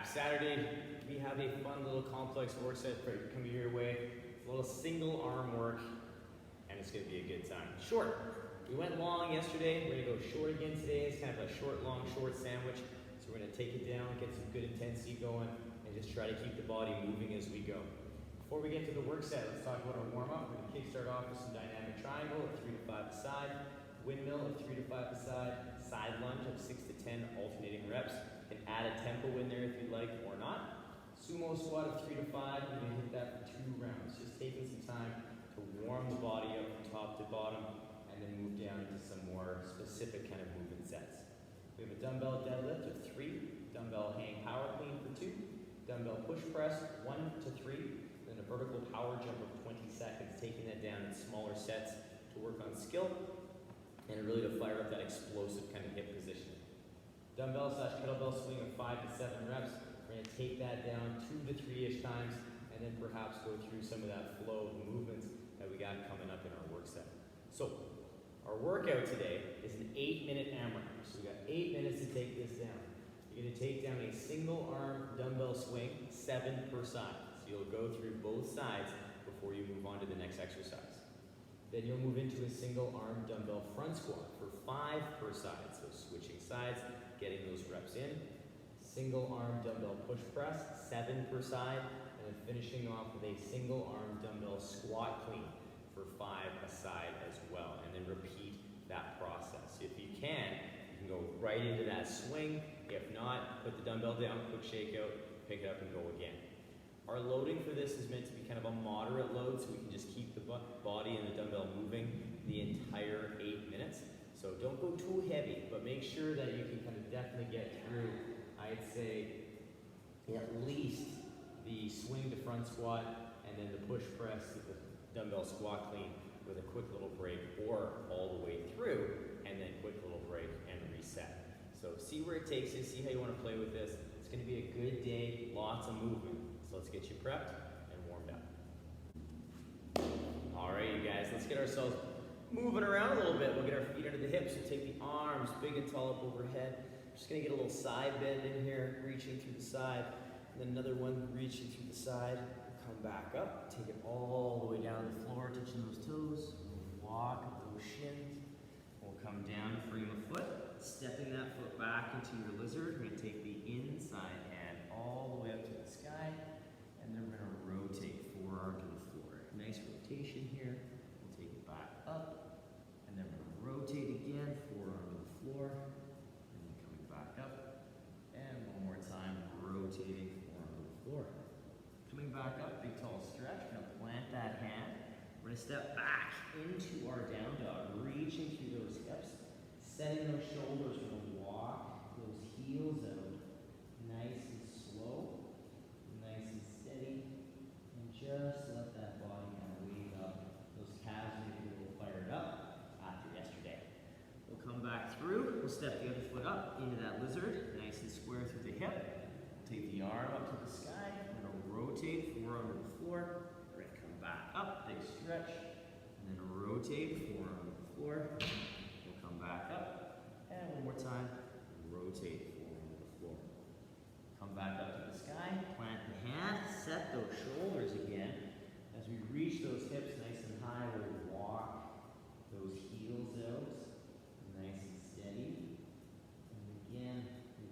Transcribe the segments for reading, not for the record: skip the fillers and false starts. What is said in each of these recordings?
Alright, Saturday we have a fun little complex work set coming your way. It's a little single arm work and it's going to be a good time. Short. We went long yesterday, we're going to go short again today. It's kind of a short, long, short sandwich. So we're going to take it down, get some good intensity going, and just try to keep the body moving as we go. Before we get to the work set, let's talk about our warm-up. We're going to kickstart off with some dynamic triangle at 3 to 5 a side, windmill at 3 to 5 a side lunge of 6 to 10 alternating reps. You can add a tempo in there if you'd like or not. Sumo squat of 3 to 5, we're going to hit that for 2 rounds. Just taking some time to warm the body up from top to bottom and then move down into some more specific kind of movement sets. We have a dumbbell deadlift of 3, dumbbell hang power clean for 2, dumbbell push press 1 to 3, then a vertical power jump of 20 seconds, taking that down in smaller sets to work on skill and really to fire up that explosive kind of hip position. Dumbbell / kettlebell swing of 5 to 7 reps. We're going to take that down 2 to 3-ish times and then perhaps go through some of that flow of movements that we got coming up in our work set. So our workout today is an 8-minute AMRAP. So we got 8 minutes to take this down. You're going to take down a single arm dumbbell swing, 7 per side. So you'll go through both sides before you move on to the next exercise. Then you'll move into a single arm dumbbell front squat for 5 per side. So switching sides, getting those reps in. Single arm dumbbell push press, 7 per side. And then finishing off with a single arm dumbbell squat clean for 5 a side as well. And then repeat that process. If you can go right into that swing. If not, put the dumbbell down, quick shake out, pick it up and go again. Our loading for this is meant to be kind of a moderate load so we can just keep the body and the dumbbell moving the entire 8 minutes. So don't go too heavy, but make sure that you can kind of definitely get through, I'd say, at least the swing to front squat and then the push press to the dumbbell squat clean with a quick little break, or all the way through and then quick little break and reset. So see where it takes you, see how you want to play with this. It's going to be a good day, lots of movement. So let's get you prepped and warmed up. All right, you guys, let's get ourselves moving around a little bit. We'll get our feet under the hips. We'll take the arms big and tall up overhead. Just going to get a little side bend in here, reaching through the side. And then another one, reaching through the side. Come back up, take it all the way down to the floor, touching those toes. Walk up those shins. We'll come down, frame a foot, stepping that foot back into your lizard. We're going to take the inside hand all the way up to the sky, and then we're going to rotate forearm to the floor. Nice rotation here. We'll take it back up, and then we're going to rotate again, forearm to the floor, and then coming back up, and one more time, rotating forearm to the floor. Coming back up, big tall stretch. We're going to plant that hand. We're going to step back into our down dog, reaching through those hips, setting those shoulders. We're going to walk those heels out, nice and slow, nice and steady, and just let that body kind of wave up. Those calves may be a little fired up after yesterday. We'll come back through. We'll step the other foot up into that lizard, nice and square through the hip. Take the arm up to the sky. We're going to rotate, forearm to the floor. We're going to come back up, big stretch, and then rotate, forearm to the floor. We'll come back up, and one more time, rotate, forearm to the floor. Come back up to the sky, plant the hand, set those shoulders again. As we reach those hips nice and high, we'll walk those heels out, nice and steady. And again,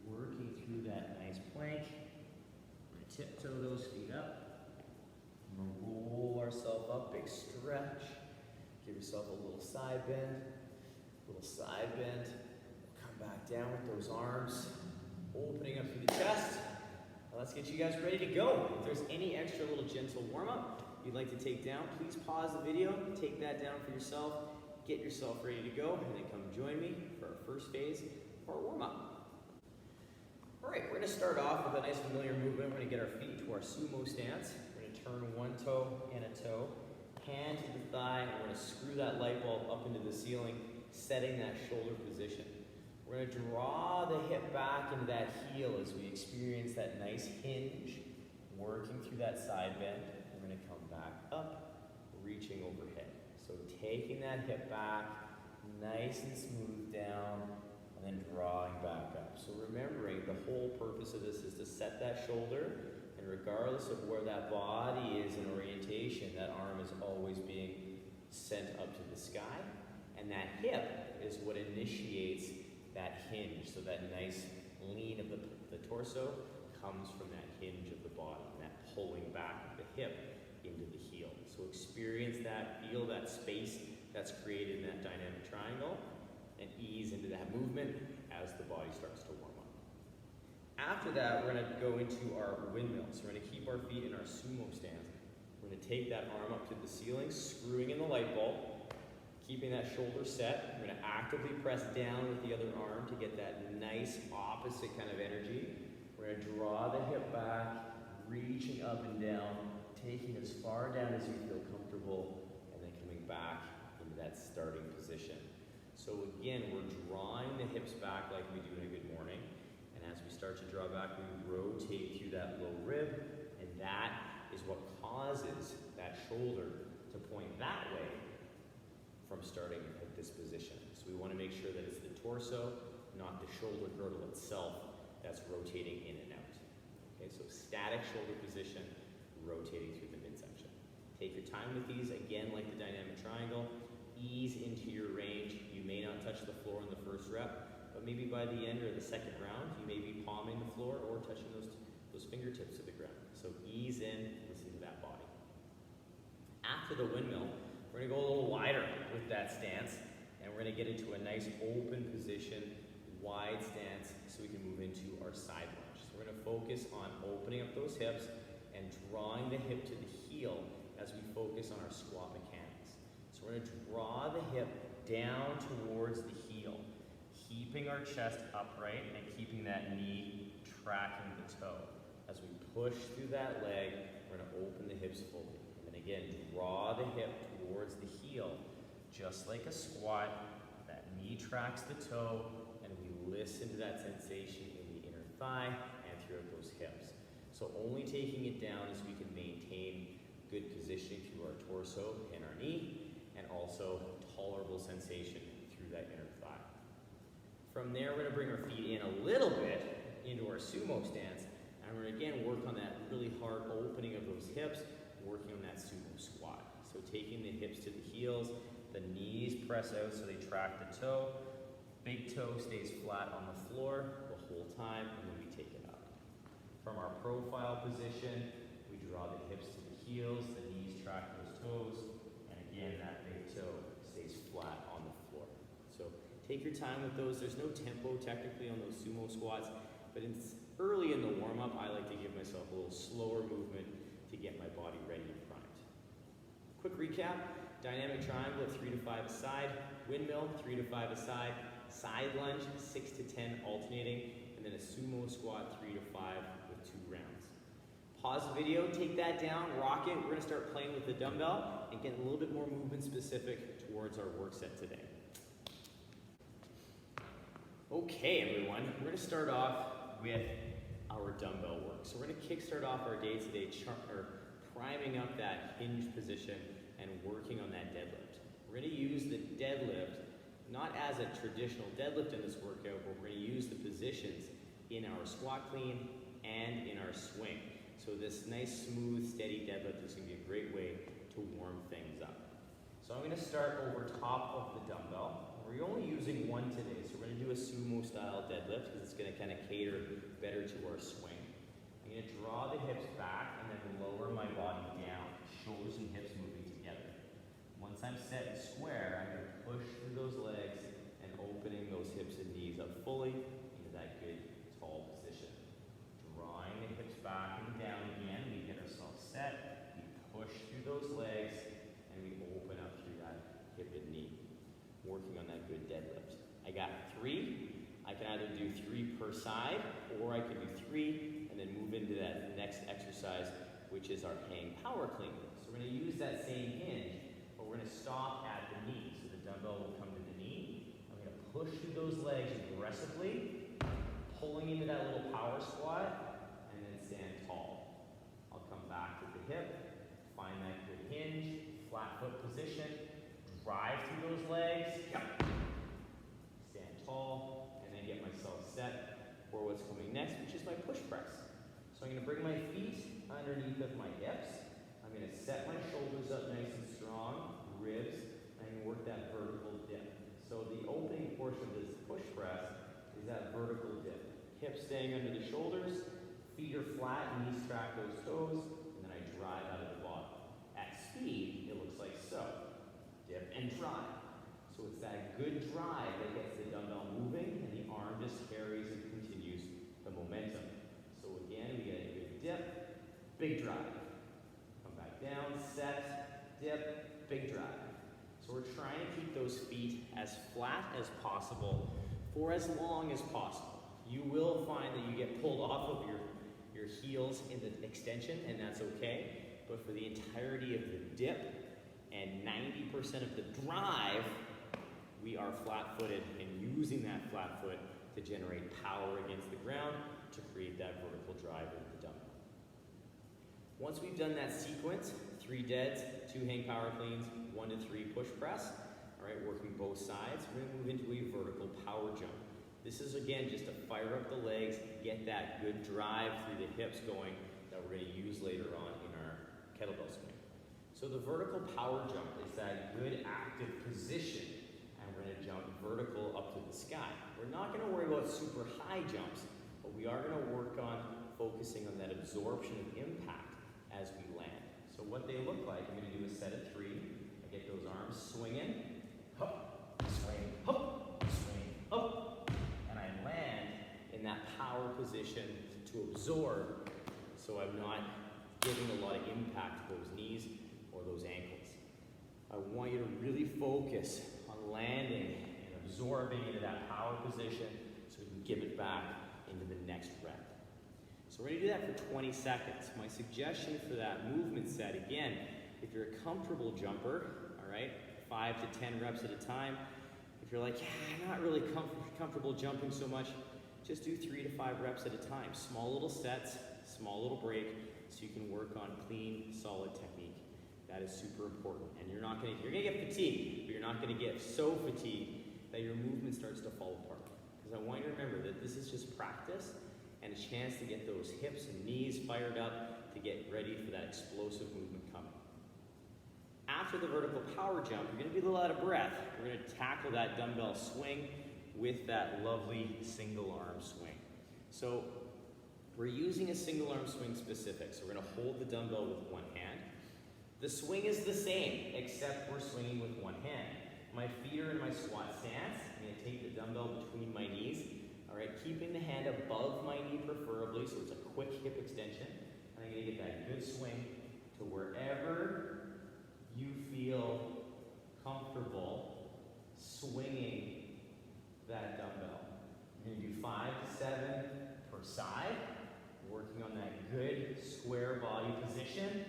working through that nice plank. We're going to tiptoe those feet up. We're going to roll ourselves up, big stretch. Give yourself a little side bend. Little side bend. Come back down with those arms. Opening up through the chest. Now let's get you guys ready to go. If there's any extra little gentle warm-up you'd like to take down, please pause the video, take that down for yourself, get yourself ready to go, and then come join me for our first phase of our warm-up. All right, we're going to start off with a nice familiar movement. We're going to get our feet to our sumo stance. We're going to turn one toe and a toe, hand to the thigh, and we're going to screw that light bulb up into the ceiling, setting that shoulder position. We're going to draw the hip back into that heel as we experience that nice hinge, working through that side bend. We're going to come back up, reaching overhead. So taking that hip back, nice and smooth down, and then drawing back up. So remembering the whole purpose of this is to set that shoulder, and regardless of where that body is in orientation, that arm is always being sent up to the sky, and that hip is what initiates that hinge. So that nice lean of the torso comes from that hinge of the body, and that pulling back of the hip into the heel. So experience that, feel that space that's created in that dynamic triangle, and ease into that movement as the body starts to warm up. After that, we're gonna go into our windmill. So we're gonna keep our feet in our sumo stance. We're gonna take that arm up to the ceiling, screwing in the light bulb, keeping that shoulder set. We're gonna actively press down with the other arm to get that nice opposite kind of energy. We're gonna draw the hip back, reaching up and down, taking as far down as you feel comfortable, and then coming back into that starting position. So again, we're drawing the hips back like we do in a good morning. And as we start to draw back, we rotate through that low rib, and that is what causes that shoulder to point that way from starting at this position. So we want to make sure that it's the torso, not the shoulder girdle itself, that's rotating in and out. Okay, so static shoulder position, rotating through the midsection. Take your time with these, again, like the dynamic triangle. Ease into your range. You may not touch the floor in the first rep, but maybe by the end or the second round, you may be palming the floor or touching those fingertips to the ground. So ease in, listen to that body. After the windmill, we're gonna go a little wider with that stance, and we're gonna get into a nice open position, wide stance, so we can move into our side lunge. So we're gonna focus on opening up those hips and drawing the hip to the heel as we focus on our squat mechanics. So we're gonna draw the hip down towards the heel, keeping our chest upright and keeping that knee tracking the toe. As we push through that leg, we're gonna open the hips fully. And then again, draw the hip towards the heel, just like a squat. That knee tracks the toe, and we listen to that sensation in the inner thigh and throughout those hips. So only taking it down as we can maintain good positioning through our torso and our knee, and also tolerable sensation through that inner thigh. From there, we're gonna bring our feet in a little bit into our sumo stance, and we're gonna again work on that really hard opening of those hips, working on that sumo squat. So taking the hips to the heels, the knees press out so they track the toe, big toe stays flat on the floor the whole time, and then we take it up. From our profile position, we draw the hips to the heels, the knees track those toes, and again, that big toe stays flat on the floor. So take your time with those. There's no tempo technically on those sumo squats, but it's early in the warm-up, I like to give myself a little slower movement to get my body ready and primed. Quick recap, dynamic triangle at 3 to 5 a side, windmill 3 to 5 a side, side lunge 6 to 10 alternating, and then a sumo squat 3 to 5 with 2 rounds. Pause the video, take that down, rock it. We're gonna start playing with the dumbbell and get a little bit more movement specific towards our work set today. Okay, everyone, we're gonna start off with our dumbbell work. So we're gonna kickstart off our day-to-day priming up that hinge position and working on that deadlift. We're gonna use the deadlift, not as a traditional deadlift in this workout, but we're gonna use the positions in our squat clean and in our swing. So this nice, smooth, steady deadlift is gonna be a great way to warm things up. So I'm gonna start over top of the dumbbell. We're only using one today, so we're gonna do a sumo style deadlift because it's gonna kind of cater better to our swing. I'm gonna draw the hips back and then lower my body down, shoulders and hips moving together. Once I'm set and square, I'm gonna push through those legs and opening those hips and knees up fully into that good tall position. Drawing the hips back and down again, we get ourselves set, we push through those legs, and we open up through that hip and knee. Working on that good deadlift. I got 3. I can either do 3 per side, or I can do 3 and then move into that next exercise, which is our hang power clean. So we're gonna use that same hinge, but we're gonna stop at the knee. So the dumbbell will come to the knee. I'm gonna push through those legs aggressively, pulling into that little power squat, and then stand tall. I'll come back to the hip, find that good hinge, flat foot position, drive through those legs, stand tall, and then get myself set for what's coming next, which is my push press. I'm gonna bring my feet underneath of my hips. I'm gonna set my shoulders up nice and strong, ribs, and I'm gonna work that vertical dip. So the opening portion of this push press is that vertical dip. Hips staying under the shoulders, feet are flat, knees track those toes, and then I drive out of the bottom. At speed, it looks like so. Dip and drive. So it's that good drive that gets the dumbbell moving, and the arm just carries and continues the momentum. So again, we get a good dip, big drive. Come back down, set, dip, big drive. So we're trying to keep those feet as flat as possible for as long as possible. You will find that you get pulled off of your heels in the extension, and that's okay. But for the entirety of the dip and 90% of the drive, we are flat-footed and using that flat foot to generate power against the ground to create that vertical drive with the dumbbell. Once we've done that sequence, 3 deads, 2 hang power cleans, 1 to 3 push press, all right, working both sides, we're gonna move into a vertical power jump. This is, again, just to fire up the legs, get that good drive through the hips going that we're gonna use later on in our kettlebell swing. So the vertical power jump is that good active position, and we're gonna jump vertical up to the sky. We're not gonna worry about super high jumps, but we are gonna work on focusing on that absorption of impact as we land. So what they look like, I'm gonna do a set of 3. I get those arms swinging, hop, swing, hop, swing, hop. In that power position to absorb, so I'm not giving a lot of impact to those knees or those ankles. I want you to really focus on landing and absorbing into that power position so we can give it back into the next rep. So we're gonna do that for 20 seconds. My suggestion for that movement set, again, if you're a comfortable jumper, all right, 5 to 10 reps at a time. If you're like, yeah, I'm not really comfortable jumping so much, just do 3 to 5 reps at a time. Small little sets, small little break, so you can work on clean, solid technique. That is super important. And you're gonna get fatigued, but you're not gonna get so fatigued that your movement starts to fall apart. Because I want you to remember that this is just practice and a chance to get those hips and knees fired up to get ready for that explosive movement coming. After the vertical power jump, you're gonna be a little out of breath. We're gonna tackle that dumbbell swing with that lovely single arm swing. So we're using a single arm swing specific. So we're gonna hold the dumbbell with one hand. The swing is the same, except we're swinging with one hand. My feet are in my squat stance. I'm gonna take the dumbbell between my knees. All right, keeping the hand above my knee preferably, so it's a quick hip extension. And I'm gonna get that good swing to wherever you feel comfortable swinging that dumbbell. You're gonna do 5 to 7 per side, working on that good square body position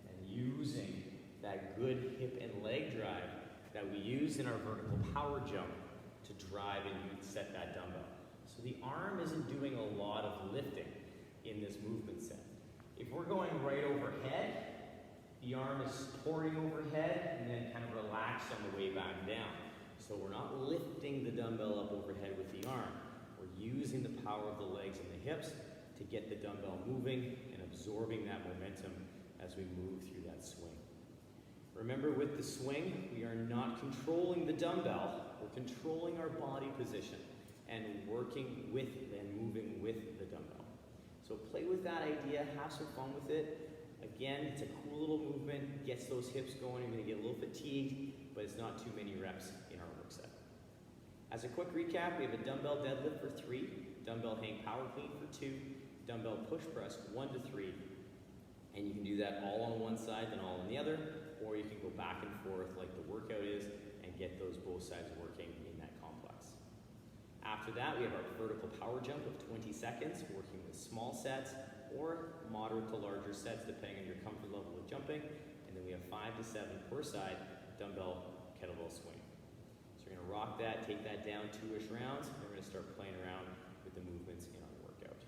and using that good hip and leg drive that we use in our vertical power jump to drive and set that dumbbell. So the arm isn't doing a lot of lifting in this movement set. If we're going right overhead, the arm is supporting overhead and then kind of relaxed on the way back down. So we're not lifting the dumbbell up overhead with the arm. We're using the power of the legs and the hips to get the dumbbell moving and absorbing that momentum as we move through that swing. Remember, with the swing, we are not controlling the dumbbell. We're controlling our body position and working with and moving with the dumbbell. So play with that idea, have some fun with it. Again, it's a cool little movement, gets those hips going. You're gonna get a little fatigued, but it's not too many reps in our work set. As a quick recap, we have a dumbbell deadlift for 3, dumbbell hang power clean for 2, dumbbell push press 1 to 3, and you can do that all on one side, then all on the other, or you can go back and forth like the workout is and get those both sides working in that complex. After that, we have our vertical power jump of 20 seconds, working with small sets or moderate to larger sets, depending on your comfort level with jumping. And then we have 5 to 7 per side dumbbell kettlebell swing. So we're gonna rock that, take that down 2-ish rounds, and we're gonna start playing around with the movements in our workout.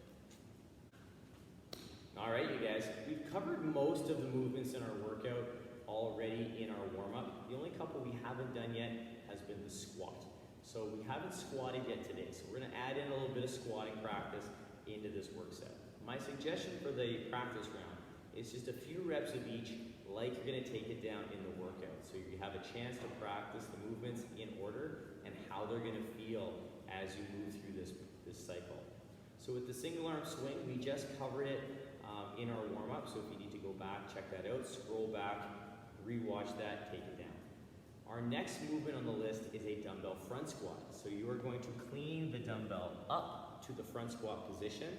All right, you guys, we've covered most of the movements in our workout already in our warm-up. The only couple we haven't done yet has been the squat. So we haven't squatted yet today, so we're gonna add in a little bit of squatting practice into this work set. My suggestion for the practice round is just a few reps of each, like you're gonna take it down in the workout. So you have a chance to practice the movements in order and how they're gonna feel as you move through this cycle. So with the single arm swing, we just covered it in our warm-up, so if you need to go back, check that out, scroll back, rewatch that, take it down. Our next movement on the list is a dumbbell front squat. So you are going to clean the dumbbell up to the front squat position.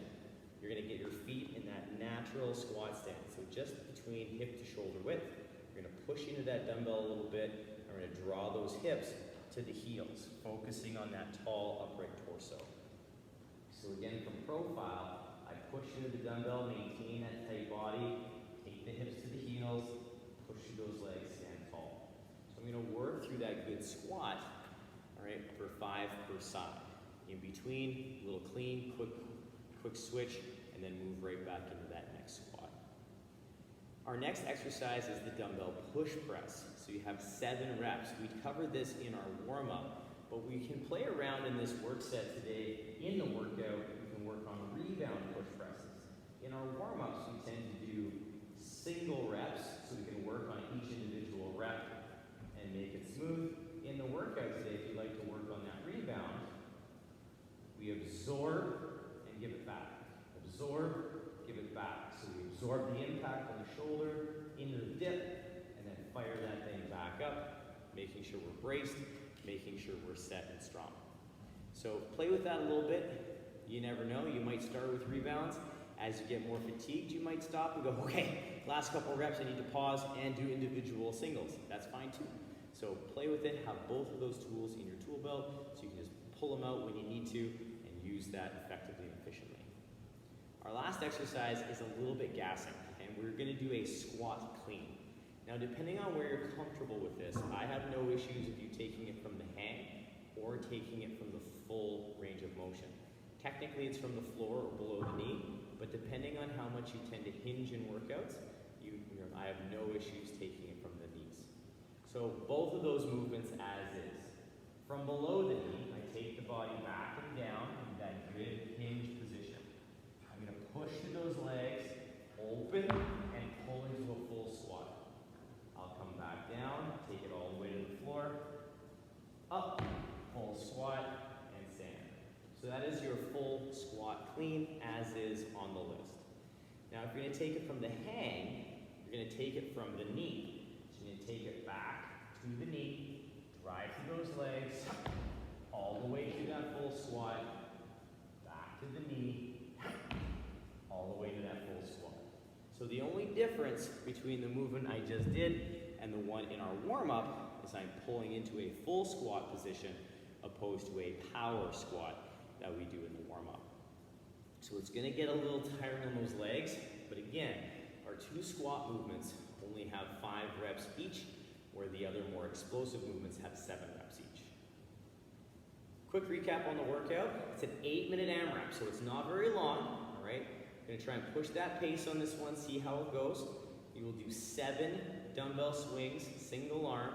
You're gonna get your feet in that natural squat stance. So just between hip to shoulder width, you're gonna push into that dumbbell a little bit, and we're gonna draw those hips to the heels, focusing on that tall upright torso. So again, from profile, I push into the dumbbell, maintain that tight body, take the hips to the heels, push through those legs, stand tall. So I'm gonna work through that good squat, all right, for 5 per side. In between, a little clean, quick switch, and then move right back into that next squat. Our next exercise is the dumbbell push press. So you have 7 reps. We covered this in our warm-up, but we can play around in this work set today. In the workout, we can work on rebound push presses. In our warm-ups, we tend to do single reps, so we can work on each individual rep and make it smooth. In the workout today, if you'd like to work on that rebound, we absorb and give it back. Absorb, give it back. So we absorb the impact on the shoulder, into the dip, and then fire that thing back up, making sure we're braced, making sure we're set and strong. So play with that a little bit. You never know, you might start with rebounds. As you get more fatigued, you might stop and go, okay, last couple reps, I need to pause and do individual singles. That's fine too. So play with it, have both of those tools in your tool belt, so you can just pull them out when you need to and use that effectively and efficiently. Our last exercise is a little bit gassing, and we're gonna do a squat clean. Now, depending on where you're comfortable with this, I have no issues with you taking it from the hang or taking it from the full range of motion. Technically, it's from the floor or below the knee, but depending on how much you tend to hinge in workouts, I have no issues taking it from the knees. So both of those movements as is. From below the knee, I take the body back and down in that good hinge position. I'm gonna push through those legs, open, and pull into a full squat. I'll come back down, take it all the way to the floor, up, full squat, and stand. So that is your full squat clean as is on the list. Now if you're gonna take it from the hang, you're gonna take it from the knee. So you're gonna take it back to the knee, drive through those legs, all the way through that full squat, back to the knee, all the way to that full squat. So the only difference between the movement I just did and the one in our warm-up is I'm pulling into a full squat position opposed to a power squat that we do in the warm-up. So it's gonna get a little tiring on those legs, but again, our 2 squat movements only have 5 reps each, where the other more explosive movements have 7 reps each. Quick recap on the workout. It's an 8-minute AMRAP, so it's not very long, all right? I'm gonna try and push that pace on this one, see how it goes. You will do 7 dumbbell swings, single arm,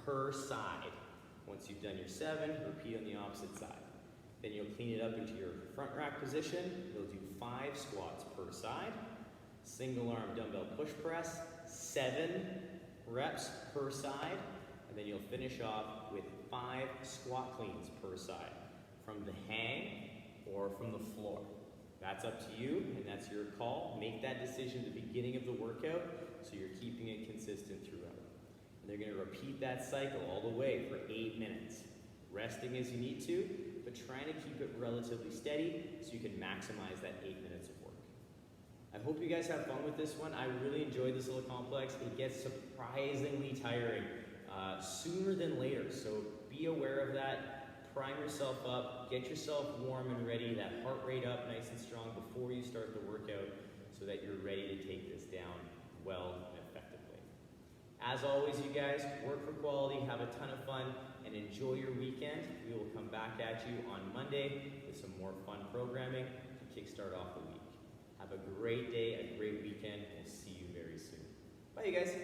per side. Once you've done your 7, repeat on the opposite side. Then you'll clean it up into your front rack position. You'll do 5 squats per side, single arm dumbbell push press, 7 reps per side, and then you'll finish off with 5 squat cleans per side, from the hang or from the floor. That's up to you, and that's your call. Make that decision at the beginning of the workout so you're keeping it consistent throughout. And they're gonna repeat that cycle all the way for 8 minutes. Resting as you need to, but trying to keep it relatively steady so you can maximize that 8 minutes of work. I hope you guys have fun with this one. I really enjoyed this little complex. It gets surprisingly tiring sooner than later, so be aware of that. Prime yourself up, get yourself warm and ready, that heart rate up nice and strong before you start the workout so that you're ready to take this down well and effectively. As always, you guys, work for quality, have a ton of fun, and enjoy your weekend. We will come back at you on Monday with some more fun programming to kickstart off the week. Have a great day, a great weekend. We'll see you very soon. Bye, you guys.